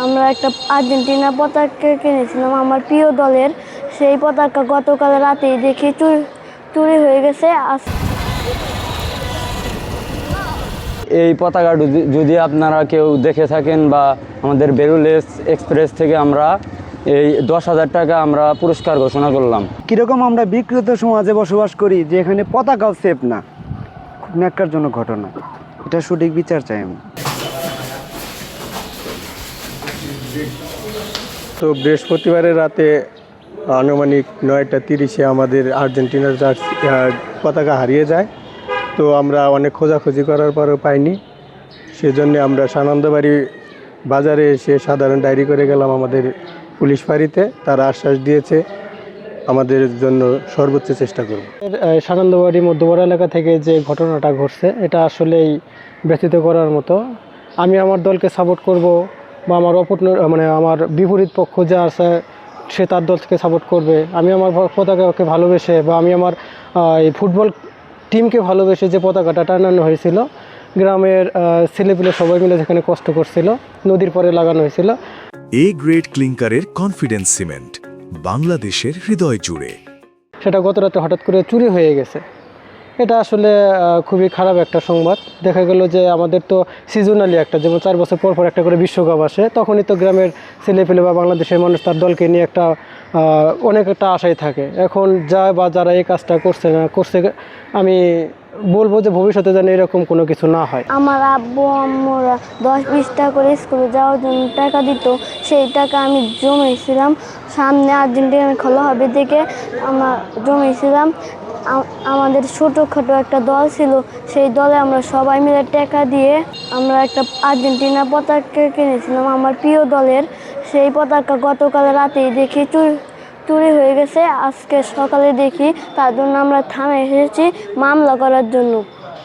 আমরা একটা আর্জেন্টিনা পতাকা কিনেছিলাম আমার প্রিয় দলের। সেই পতাকা গতকাল রাতেই দেখি চুরি হয়ে গেছে। এই পতাকা যদি আপনারা কেউ দেখে থাকেন বা আমাদের বেরুল এক্সপ্রেস থেকে আমরা এই 10,000 টাকা আমরা পুরস্কার ঘোষণা করলাম। কীরকম আমরা বিকৃত সমাজে বসবাস করি যে এখানে পতাকাও সেফ না, খুব ন্যাক্কারজনক ঘটনা। এটা সঠিক বিচার চাই আমি। তো বৃহস্পতিবারের রাতে আনুমানিক 9:30-এ আমাদের আর্জেন্টিনার পতাকা হারিয়ে যায়। তো আমরা অনেক খোঁজাখুঁজি করার পরেও পাইনি। সেজন্য আমরা সানন্দবাড়ি বাজারে এসে সাধারণ ডায়েরি করে গেলাম আমাদের পুলিশ ফাঁড়িতে। তারা আশ্বাস দিয়েছে আমাদের জন্য সর্বোচ্চ চেষ্টা করব। সানন্দবাড়ি মধ্যপাড়া এলাকা থেকে যে ঘটনাটা ঘটছে এটা আসলেই ব্যথিত করার মতো। আমি আমার দলকে সাপোর্ট করব বা আমার আমার বিপরীত পক্ষ যা আছে সে তার দলকে সাপোর্ট করবে। আমি আমার পতাকাকে ভালোবেসে বা আমি আমার এই ফুটবল টিমকে ভালোবেসে যে পতাকাটা টানানো হয়েছিল, গ্রামের ছেলেপিলে সবাই মিলে যেখানে কষ্ট করছিল, নদীর পরে লাগানো হয়েছিল। এ গ্রেড ক্লিংকারের কনফিডেন্স সিমেন্ট, বাংলাদেশের হৃদয় জুড়ে। সেটা গত রাতে হঠাৎ করে চুরি হয়ে গেছে। এটা আসলে খুবই খারাপ একটা সংবাদ। দেখা গেল যে আমাদের তো সিজনালি একটা, যেমন 4 বছর পর পর একটা করে বিশ্বকাপ আসে, তখনই তো গ্রামের ছেলেপেলে বা বাংলাদেশের মানুষ তার দলকে নিয়ে অনেক একটা আশায় থাকে। এখন যারা এই কাজটা করছে আমি বলবো যে ভবিষ্যতে যেন এরকম কোনো কিছু না হয়। আমার আব্বু আম্মুরা 10-20 টাকা করে স্কুলে যাওয়ার জন্য টাকা দিত। সেই টাকা আমি জমেছিলাম, সামনে আর্জেন্টিনা খেলা হবে দেখে আমরা জমেছিলাম। আমাদের ছোটোখাটো একটা দল ছিল, সেই দলে আমরা সবাই মিলে টাকা দিয়ে আমরা একটা আর্জেন্টিনা পতাকা কিনেছিলাম আমার প্রিয় দলের। সেই পতাকা গতকাল রাতেই দেখি চুরি হয়ে গেছে। আজকে সকালে দেখি, তার জন্য আমরা থানায় এসেছি মামলা করার জন্য।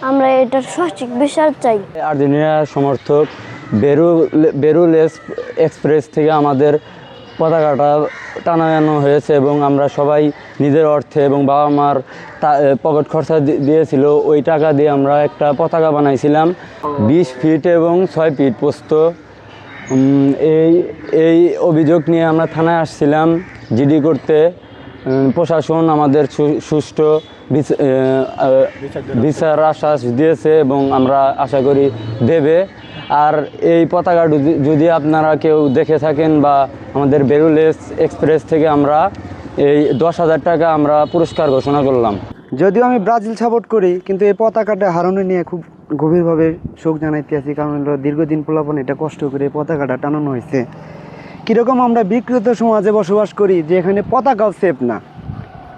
আমরা এটার সঠিক বিচার চাই। আর্জেন্টিনার সমর্থক বেরুল এক্সপ্রেস থেকে আমাদের পতাকাটা টানানো হয়েছে এবং আমরা সবাই নিজের অর্থে এবং বাবা মার পকেট খরচা দিয়েছিল, ওই টাকা দিয়ে আমরা একটা পতাকা বানাইছিলাম 20 ফিট এবং 6 ফিট প্রস্থ। এই অভিযোগ নিয়ে আমরা থানায় আসছিলাম জিডি করতে। প্রশাসন আমাদের সুষ্ঠু বিচার আশ্বাস দিয়েছে এবং আমরা আশা করি দেবে। আর এই পতাকা যদি আপনারা কেউ দেখে থাকেন বা আমাদের বেরুল এক্সপ্রেস থেকে আমরা এই 10,000 টাকা আমরা পুরস্কার ঘোষণা করলাম। যদিও আমি ব্রাজিল সাপোর্ট করি, কিন্তু এই পতাকাটা হারানো নিয়ে খুব গভীরভাবে শোক জানাইতে আছি। কারণ দীর্ঘদিন পোলাপন এটা কষ্ট করে এই পতাকাটা টানানো হয়েছে। কীরকম আমরা বিকৃত সমাজে বসবাস করি যে এখানে পতাকাও সেফ না,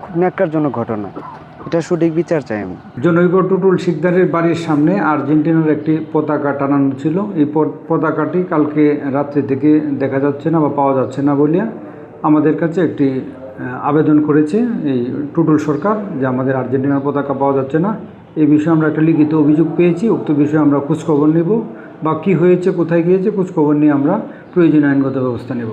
খুব ন্যাক্কারজনক ঘটনা। এটা সঠিক বিচার চাই আমি। জনৈক টুটুল শিকদারের বাড়ির সামনে আর্জেন্টিনার একটি পতাকা টানানো ছিল। এই পতাকাটি কালকে রাত্রি থেকে দেখা যাচ্ছে না বা পাওয়া যাচ্ছে না বলিয়া আমাদের কাছে একটি আবেদন করেছে এই টুটুল সরকার যে আমাদের আর্জেন্টিনার পতাকা পাওয়া যাচ্ছে না। এই বিষয়ে আমরা একটা লিখিত অভিযোগ পেয়েছি। উক্ত বিষয়ে আমরা খোঁজখবর নেব বা কী হয়েছে, কোথায় গিয়েছে খোঁজখবর নিয়ে আমরা প্রয়োজনীয় আইনগত ব্যবস্থা নেব।